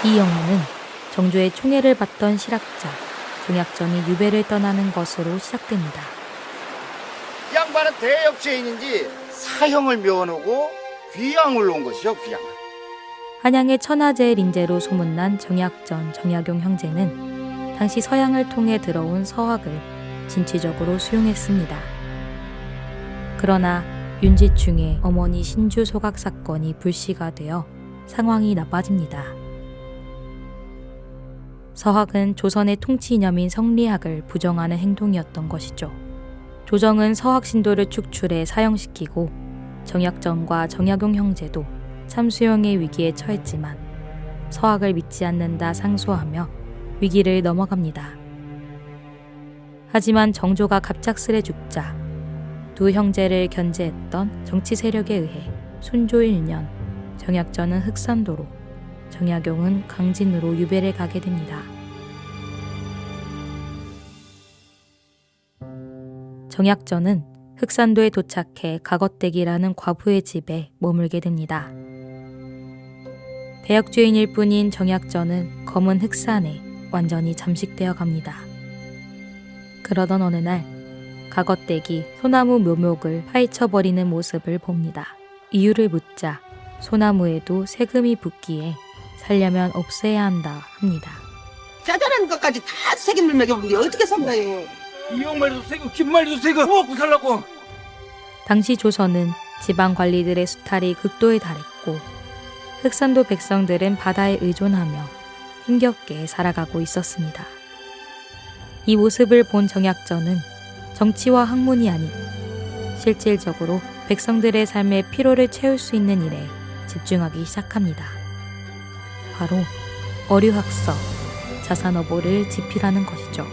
이 영화는 정조의 총애를 받던 실학자 정약전이 유배를 떠나는 것으로 시작됩니다. 이 양반은 대역죄인인지 사형을 면하고 귀양을 온 것이죠, 귀양. 한양의 천하제일 인재로 소문난 정약전, 정약용 형제는 당시 서양을 통해 들어온 서학을 진취적으로 수용했습니다. 그러나 윤지충의 어머니 신주 소각 사건이 불씨가 되어 상황이 나빠집니다. 서학은 조선의 통치 이념인 성리학을 부정하는 행동이었던 것이죠. 조정은 서학 신도를 축출해 사형시키고 정약전과 정약용 형제도 참수형의 위기에 처했지만 서학을 믿지 않는다 상소하며 위기를 넘어갑니다. 하지만 정조가 갑작스레 죽자 두 형제를 견제했던 정치 세력에 의해 순조 1년 정약전은 흑산도로, 정약용은 강진으로 유배를 가게 됩니다. 정약전은 흑산도에 도착해 가것댁이라는 과부의 집에 머물게 됩니다. 대역죄인일 뿐인 정약전은 검은 흑산에 완전히 잠식되어 갑니다. 그러던 어느 날 가것댁이 소나무 묘목을 파헤쳐버리는 모습을 봅니다. 이유를 묻자 소나무에도 세금이 붙기에 살려면 없애야 한다 합니다. 짜잘한 것까지 다 책임을 매겨보는데 어떻게 산다요? 이 양말도 세고 긴 말도 세고 먹고 살라고. 당시 조선은 지방 관리들의 수탈이 극도에 달했고 흑산도 백성들은 바다에 의존하며 힘겹게 살아가고 있었습니다. 이 모습을 본 정약전은 정치와 학문이 아닌 실질적으로 백성들의 삶의 피로를 채울 수 있는 일에 집중하기 시작합니다. 바로 어류학서, 자산어보를 집필하는 것이죠.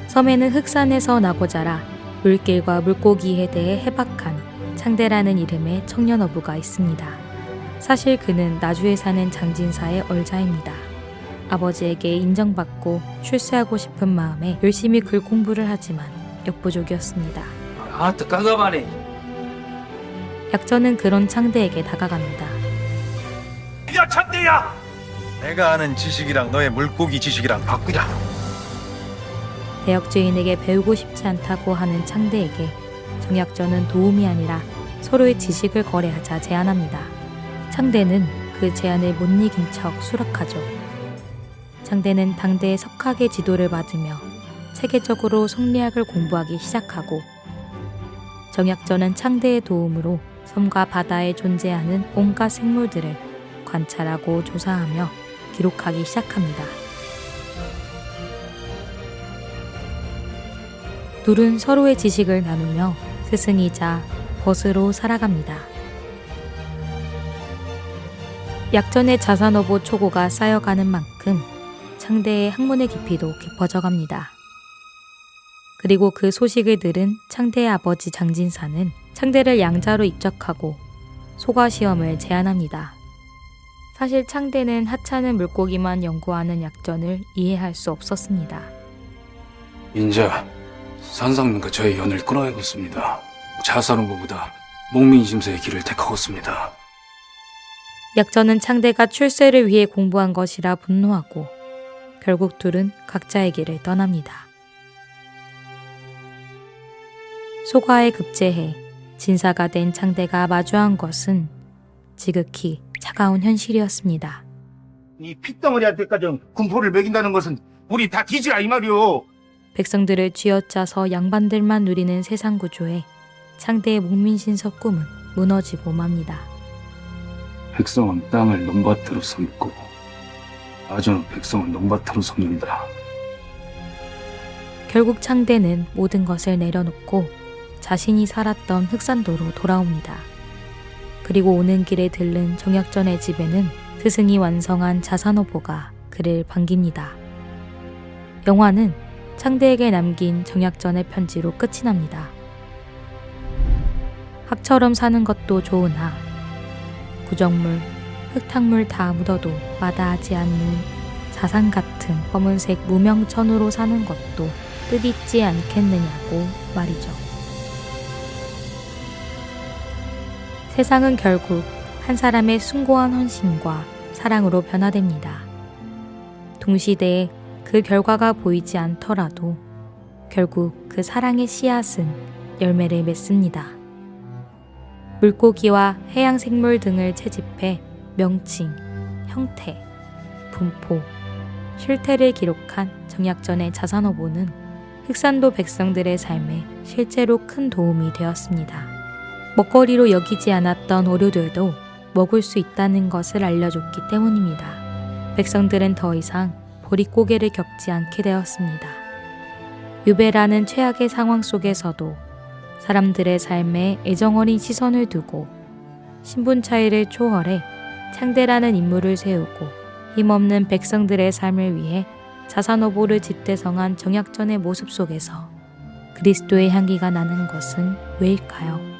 섬에는 흑산에서 나고 자라 물길과 물고기에 대해 해박한 창대라는 이름의 청년어부가 있습니다. 사실 그는 나주에 사는 장진사의 얼자입니다. 아버지에게 인정받고 출세하고 싶은 마음에 열심히 글 공부를 하지만 역부족이었습니다. 아따 깜깜하네. 약전은 그런 창대에게 다가갑니다. 야 찬대야. 내가 아는 지식이랑 너의 물고기 지식이랑 바꾸자. 대역죄인에게 배우고 싶지 않다고 하는 창대에게 정약전은 도움이 아니라 서로의 지식을 거래하자 제안합니다. 창대는 그 제안을 못 이긴 척 수락하죠. 창대는 당대의 석학의 지도를 받으며 체계적으로 성리학을 공부하기 시작하고 정약전은 창대의 도움으로 섬과 바다에 존재하는 온갖 생물들을 관찰하고 조사하며 기록하기 시작합니다. 둘은 서로의 지식을 나누며 스승이자 벗으로 살아갑니다. 약전의 자산어보 초고가 쌓여가는 만큼 창대의 학문의 깊이도 깊어져 갑니다. 그리고 그 소식을 들은 창대의 아버지 장진사는 창대를 양자로 입적하고 소과시험을 제안합니다. 사실 창대는 하찮은 물고기만 연구하는 약전을 이해할 수 없었습니다. 인자 산상민과 저의 연을 끊어야겠습니다. 자산어보보다 목민심서의 길을 택하겠습니다. 약전은 창대가 출세를 위해 공부한 것이라 분노하고 결국 둘은 각자의 길을 떠납니다. 소과에 급제해 진사가 된 창대가 마주한 것은 지극히 차가운 현실이었습니다. 이 핏덩어리한테까지 군포를 먹인다는 것은 우리 다 뒤지라 이 말이오. 백성들을 쥐어짜서 양반들만 누리는 세상 구조에 창대의 목민신서 꿈은 무너지고 맙니다. 백성은 땅을 논밭으로 삼고 아주는 백성을 논밭으로 삼는다. 결국 창대는 모든 것을 내려놓고 자신이 살았던 흑산도로 돌아옵니다. 그리고 오는 길에 들른 정약전의 집에는 스승이 완성한 자산어보가 그를 반깁니다. 영화는 창대에게 남긴 정약전의 편지로 끝이 납니다. 학처럼 사는 것도 좋으나 구정물, 흙탕물 다 묻어도 마다하지 않는 자산 같은 검은색 무명천으로 사는 것도 뜻있지 않겠느냐고 말이죠. 세상은 결국 한 사람의 숭고한 헌신과 사랑으로 변화됩니다. 동시대에 그 결과가 보이지 않더라도 결국 그 사랑의 씨앗은 열매를 맺습니다. 물고기와 해양생물 등을 채집해 명칭, 형태, 분포, 실태를 기록한 정약전의 자산어보는 흑산도 백성들의 삶에 실제로 큰 도움이 되었습니다. 먹거리로 여기지 않았던 어류들도 먹을 수 있다는 것을 알려줬기 때문입니다. 백성들은 더 이상 보릿고개를 겪지 않게 되었습니다. 유배라는 최악의 상황 속에서도 사람들의 삶에 애정어린 시선을 두고 신분 차이를 초월해 창대라는 인물을 세우고 힘없는 백성들의 삶을 위해 자산어보를 집대성한 정약전의 모습 속에서 그리스도의 향기가 나는 것은 왜일까요?